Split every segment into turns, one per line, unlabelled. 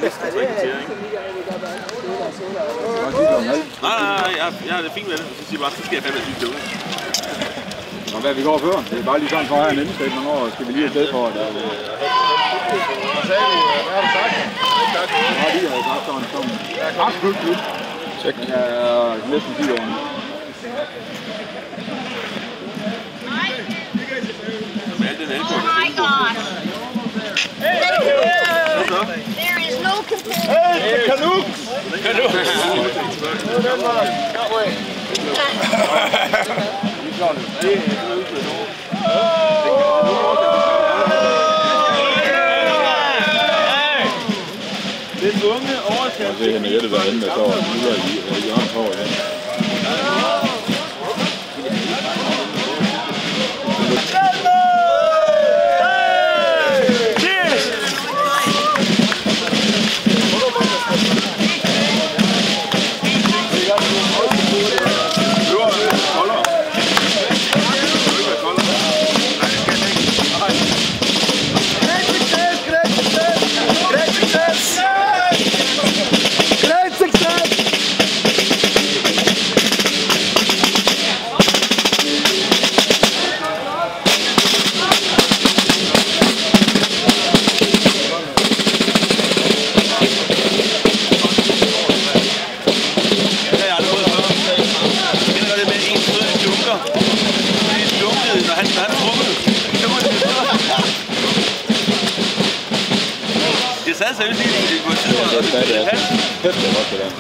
næsten trikketere, ikke? Nej, jeg har det fint med det. Så siger bare, så skal jeg fandme sige det ud.
Og hvad vi går før? Det er bare lige sådan for her en indsæt, hvornår skal vi lige afsted for det? Hvad
sagde de? Hvad har du sagt?
Ja, de har sagt sådan som absolut klub.
Check.
Næsten 10 år.
Oh my God! There is no comparison.
Hey, the Canucks!
Canucks!
Den unge overskab.
Det er Henriette derinde, der står videre i Jørgens hår igen.
Det sad seriøst lige i på tider, og det er
Kæft, det er godt det der.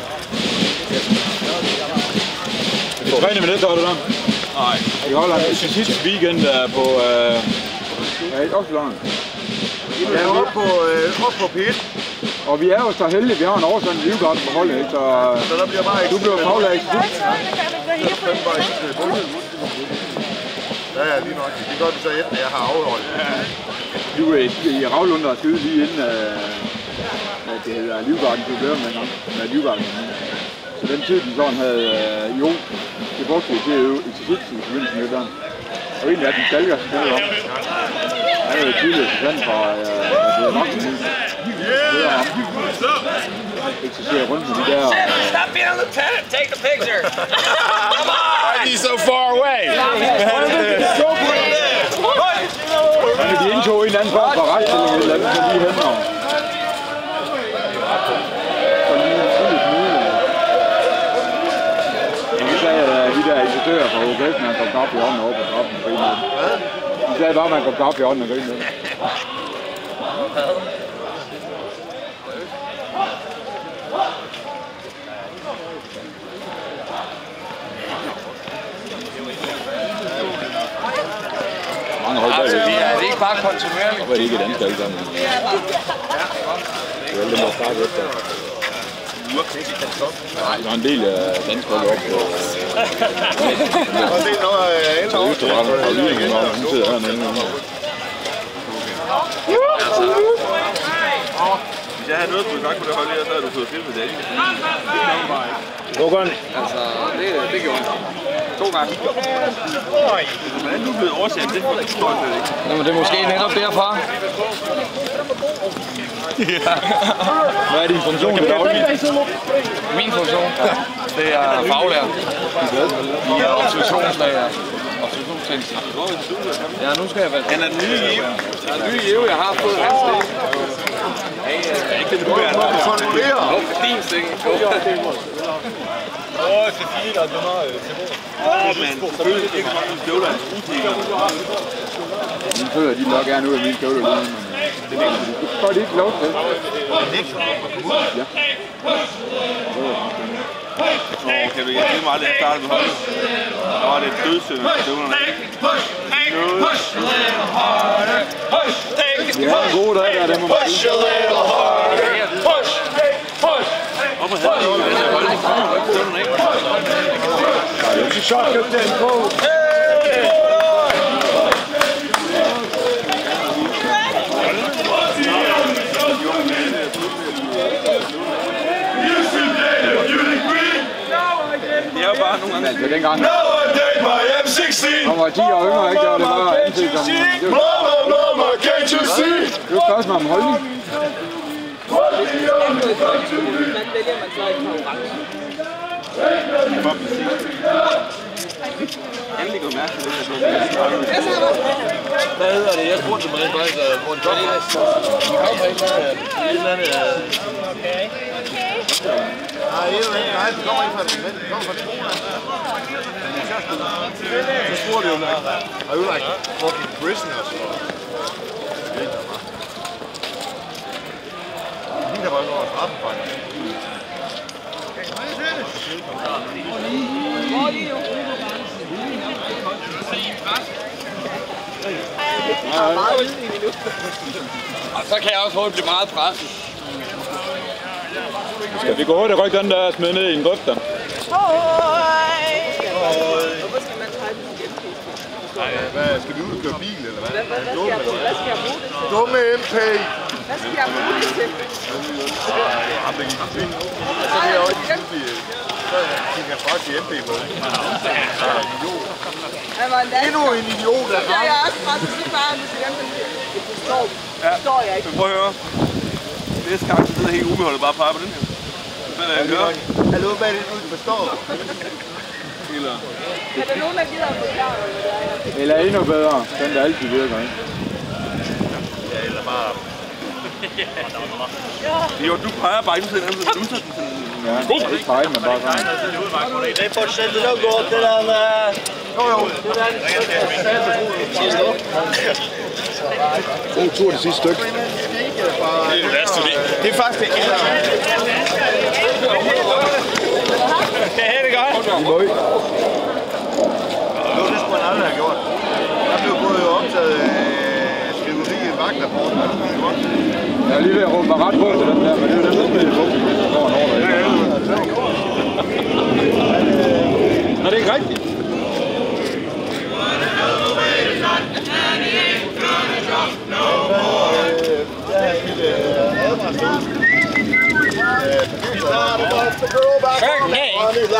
Vi træner med det, så er det der?
Nej.
Vi holder til sidste weekend på...
Ja, ikke også langt.
Jeg er oppe på pit.
Og vi er jo så heldige, vi har en årstand livgarden på holdet, ikke?
Så der bliver bare ikke...
Du bliver faglægt.
Ja, lige nok. Det gør vi så efter, jeg har afholdt.
Du er i Ravlund og skyde lige inden, at det hedder livgarden, du gør med livgarden. Så den tid, de sådan havde jo, det brugte vi til at øve exercits i forbindelse med den. Og egentlig er den stalker spiller op. Han er jo tidligere til sand fra, det er nok en ny. Exercere rundt med de der...
Stop being a lieutenant, take the picture! Come on!
Why are you so far away?
Men de indtog en eller anden form for retsstilling et eller andet, så lige hen og... Så lige en lille smule. Men de sagde, at de der instruktører fra OKF, man kom op i hånden over på trappen og grine med. De sagde bare, at man kom op i hånden og grine med.
Altså, det er ikke bare kontinuerligt.
Hvorfor er det ikke et antal sammen? Det er vel det, man starter efter. Nej, der er en del danskere oppe på...
Og det er noget af ældre år.
Så Østerretten fra Lyringen, og hun sidder hernede.
Hvis jeg havde noget, du sagt på det hold her, så havde du fået filmet det.
Håkon.
Altså, det gjorde jeg. 2 gange.
Hvordan er du blevet oversat? Det forstår jeg slet ikke.
Jamen, det er måske netop derfra.
Ja. Hvad er din funktion i daglig?
Min funktion, det er faglærer. I observationslager. Observationstjeneste. Ja, nu skal jeg vel.
Han er den nye Jeve.
Jeg er den nye Jeve, jeg har fået hans stik.
Ikke den nuværende.
Åh, din stik.
Åh, c'est fini là, demain, c'est bon.
Men selvfølgelig ikke sådan en støvler af usikker.
Mine fødder, de nok gerne ud af mine støvler lige. Det får de ikke lov til. Ja.
Kan du hjælpe mig aldrig at starte med holdet? Der var det dødsøgende med støvlerne.
Vi har en god dag der, det må man sige.
Op og have støvlerne ikke.
Det er sjovt, at den på.
Det er jo bare nogle gange.
Altså dengang. Han var 10 år yngre, ikke? Og det var anset som... Det var et spørgsmål om holdning.
vælger man så et par orange.
Endelig går mærke til det.
Hvad hedder det? Jeg spurgte dem rent faktisk, hvor det var. De kom fra et eller andet...
Nej, det kommer ikke fra det. Det kommer fra Trona. Så spurgte de jo, are you like fucking prisoners? Der var jo noget straffefejl.
Så kan jeg også hurtigt blive meget presset.
Skal vi gå hurtigt rykke den der smed ned i en grøft der?
Hvorfor skal man trække den igen?
Hvad, skal vi ud og køre bil, eller hvad?
Hvad skal jeg bruge det til?
Dumme MP!
Hvad skal jeg bruge det til?
Ham, der gik i bil. Så kan jeg også ikke sige, så gik han straks i MP med. Endnu en idiot, der
rammer. Jeg er også fra til bare, hvis jeg forstår jeg ikke.
Prøv at høre. Næste gang, så sidder helt ubeholdet bare peger på den her. Hvad er det, jeg gør?
Hallo, hvad er det, du ikke forstår?
Er der nogen, der gider at forklare mig, hvad det er?
Eller endnu bedre, den der altid virker, ikke?
Ja, eller bare...
Jo, du peger bare ikke, så du tager den sådan...
Ja, ikke pege, men bare sådan.
Det fortsætter nok godt, det der... Jo. Sidste år. God tur det sidste stykke. Det er faktisk det.
Kan jeg have det godt?
Det skulle man aldrig have gjort. Der blev både optaget skriveri i vagtrapporten.
Jeg er lige ved at råbe mig ret på til den der, men det er jo den, der går en over der. Nå, det er ikke rigtigt.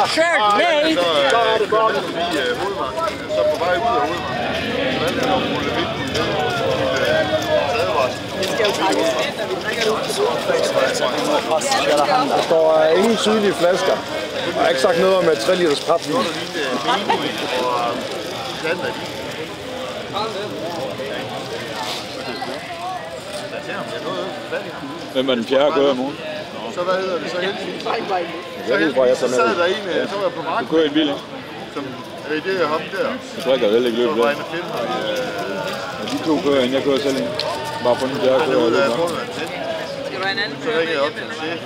Chardonnay! Så på vej ud af hovedvejen. Så den er rulle vinden ned.
Det skal jo trækkes ind, når vi drikker det ud.
Der står ingen sydlige flasker. Jeg har ikke sagt noget om 3 liters papvin.
Hvem er den fjerde gør i morgen?
Så hvad hedder det så heldigvis?
Jeg ved, hvor jeg tager med.
Så sad der en, så var jeg på marken.
Du kører i en bil, ikke?
Det er ham der.
Jeg drikker vel ikke løbet.
Så var jeg inde og filme ham.
De to kører ind, jeg kører selv ind. Bare for den fjerde kører.
Jeg tror, det er en
Skal du have en anden
så ringer jeg op til en chef.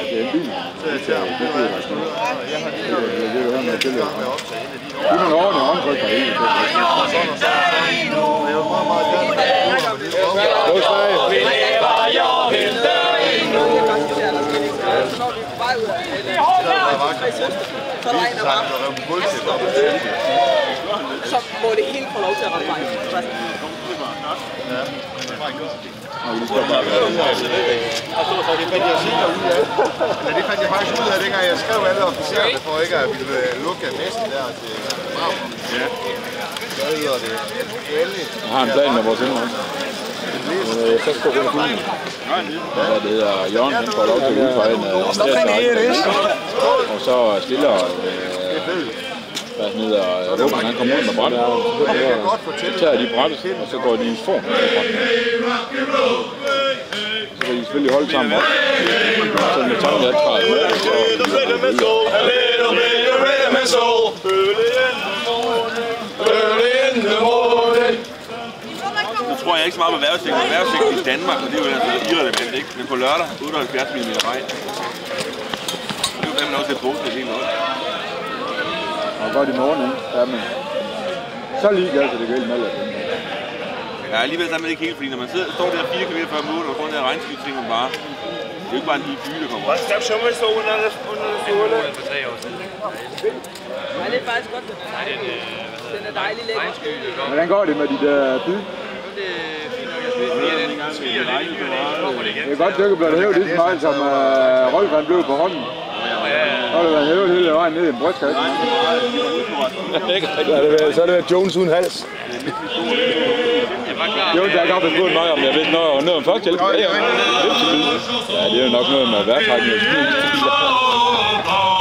Det er en bil.
Så jeg tager ham. Det var jeg skulle ud. Jeg har lige
Det er med billeder.
gang med at optage en af de
Det er nogle ordentlige håndtryk fra hele.
Jeg var meget gerne.
Hvor slag?
Så må det hele få lov til at ramme mig.
Det fandt jeg faktisk ud af, dengang jeg skrev alle officererne for ikke at ville lukke næsten der til Bravo. Ja. Hvad hedder det?
Jeg har en plan med vores indhold. Så skal du finde det. Hvad det hedder, Jørgen, han får lov til at udføre en og så stiller hvad hedder Ruben, han kommer ud med brættet. Så tager de brættet, og så går de i form. Så kan de selvfølgelig holde sammen op. Så med tanken af træet.
Nu tror jeg ikke så meget på vejrudsigten. Vejrudsigten i Danmark, og det er jo altså irrelevant, ikke? Men på lørdag, 78 mm regn. Det er jo fandme også lidt brugt det hele noget.
Og godt i morgen, ikke? Ja, men så ligeglad, så det kan helt malde.
Ja, alligevel er man ikke helt, fordi når man står der 4 km før mål, og får den her regnskib, tænker man bare, det er jo ikke bare en lille by, der kommer.
Was der schon mal so under der Sohle?
Ja, det er faktisk godt, den er dejlig lækker.
Hvordan går det med de der bid? Det er godt stykke blevet hævet lige så meget, som Rolfan blev på hånden. Så har det været hævet hele vejen ned i en brystkasse.
Så har det været Jones uden hals.
Jo, der er godt spurgt mig, om jeg ved noget om førstehjælp. Ja, det er jo nok noget med værtrækning og sådan noget.